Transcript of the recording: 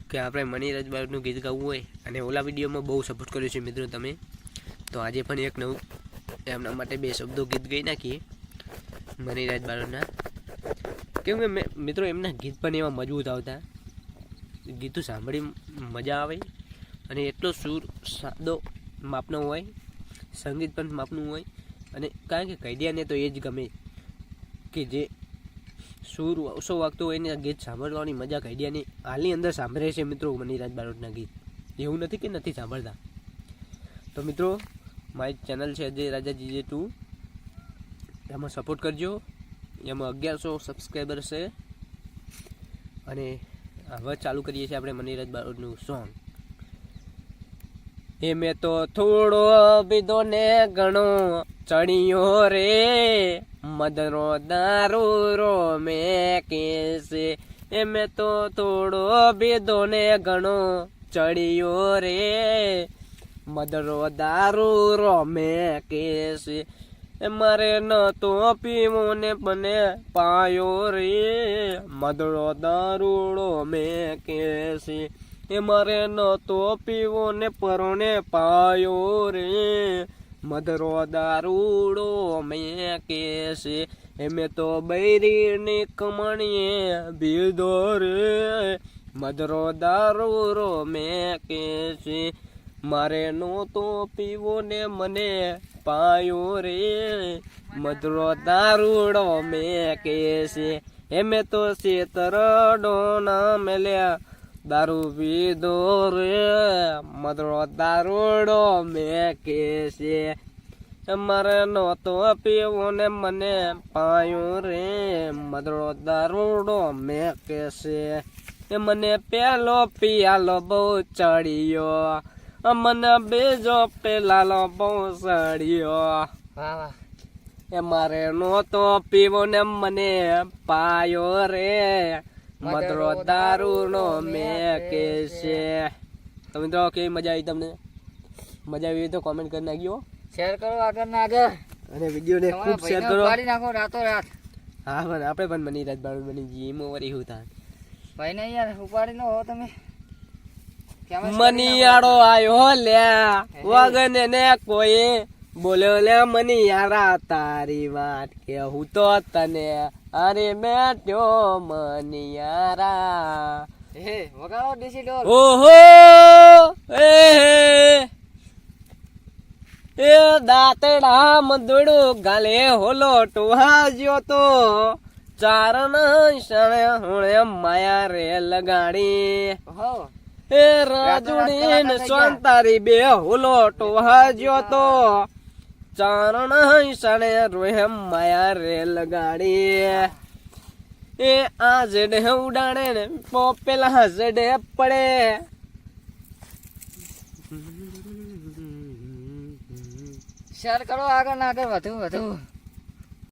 કે આપણે મની રજબાનું ગીત ગાવું હોય અને ઓલા વિડીયોમાં બહુ સપોર્ટ કર્યો છે મિત્રો તમે, તો આજે પણ એક નવું એમના માટે 2 શબ્દો ગીત ગાઈ નાખીએ મની રજબાના. કેમ કે મિત્રો એમના ગીત પણ એવા મજબૂત આવતા, ગીતો સાંભળી મજા આવે અને એટલો સૂર સાદો માપનો હોય, સંગીત પણ માપનું હોય. અને કારણ કે કૈડિયાને તો એ જ ગમે કે જે સૂર ઓછો વાગતો હોય ને ગીત સાંભળવાની મજા કૈડિયાની હાલની અંદર સાંભળે છે મિત્રો મની બારોટના ગીત. એવું નથી કે નથી સાંભળતા. તો મિત્રો મારી ચેનલ છે અજય રાજા GJ2, એમાં સપોર્ટ કરજો. એમાં 1100 સબસ્ક્રાઈબર છે. અને હવે ચાલુ કરીએ છીએ આપણે મની બારોટનું સોંગ. એ મેં તો થોડો બીધો ને ઘણો ચણિયો રે, મદરો દારૂ રો મેં કેસે. એ મેં તો થોડો બીધો ને ઘણો ચડિયો રે, મદરો દારૂ રો મેં કેસે. એ મારે ન તો પીવો ને બને પાયો રે, મદરો દારૂડો મેં કેસે. એ મારે ન તો પીવો ને પરોને પાયો રે, મદરો દારૂડો મેં કેસે. એ મેં તો બૈરીની કમણીએ બીધો રે, મદરો દારૂડો મેં કેસે. મારે નો તો પીવો ને મને પાયો રે, મદરો દારૂડો મેં કેસે. એ મેં તો શેતરડો ના મેલ્યા દારૂ પીધો રે, મદરો દારૂડો મેં કેસે. મારે નહોતો પીવો ને મને પાયો રે, મદરો દારૂડો મેં કેસે. એ મને પેલો પિયાલો બહુ ચડિયો, મને બીજો પેલાલો બહુ સડિયો. એ મારે નહોતો પીવો ને મને પાયો રે, મદરો દારૂનો મેં કેસે. તો મિત્રો કેવી મજા આવી તમને? મજા આવી તો કોમેન્ટ કરી નાખજો, શેર કરો આગળ ના આગળ, અને વિડીયોને ખૂબ શેર કરો. ઉપાડી નાખો રાતો રાત. હા પણ આપણે પણ મની બારોટ બની જઈએ એમાં વરી શું થાય ભાઈ ને યાર ઉપાડી નો હો તમે. મનિયાળો આયો લ્યા વગને ને કોઈ બોલ્યો લે મનિયારા તારી વાત કે હું તો તને અરે બેઠ્યો મનિયારા. હે વગાડો ડીસી ડોલ. ઓહો એ દાતડા મંદડું ગાલે હોલો ટુહાજ્યો તો, ચારણ શણે હુણે માયા રે લગાડી. હો એ રાજુડી ને સોંતારી બે હોલો ટુહાજ્યો તો, ચારણ શણે રોહે માયા રે લગાડી. એ આ જેડે ઉડાડે ને પેલા જેડે પડે. શેર કરો આગળ ના આગળ વધુ વધુ.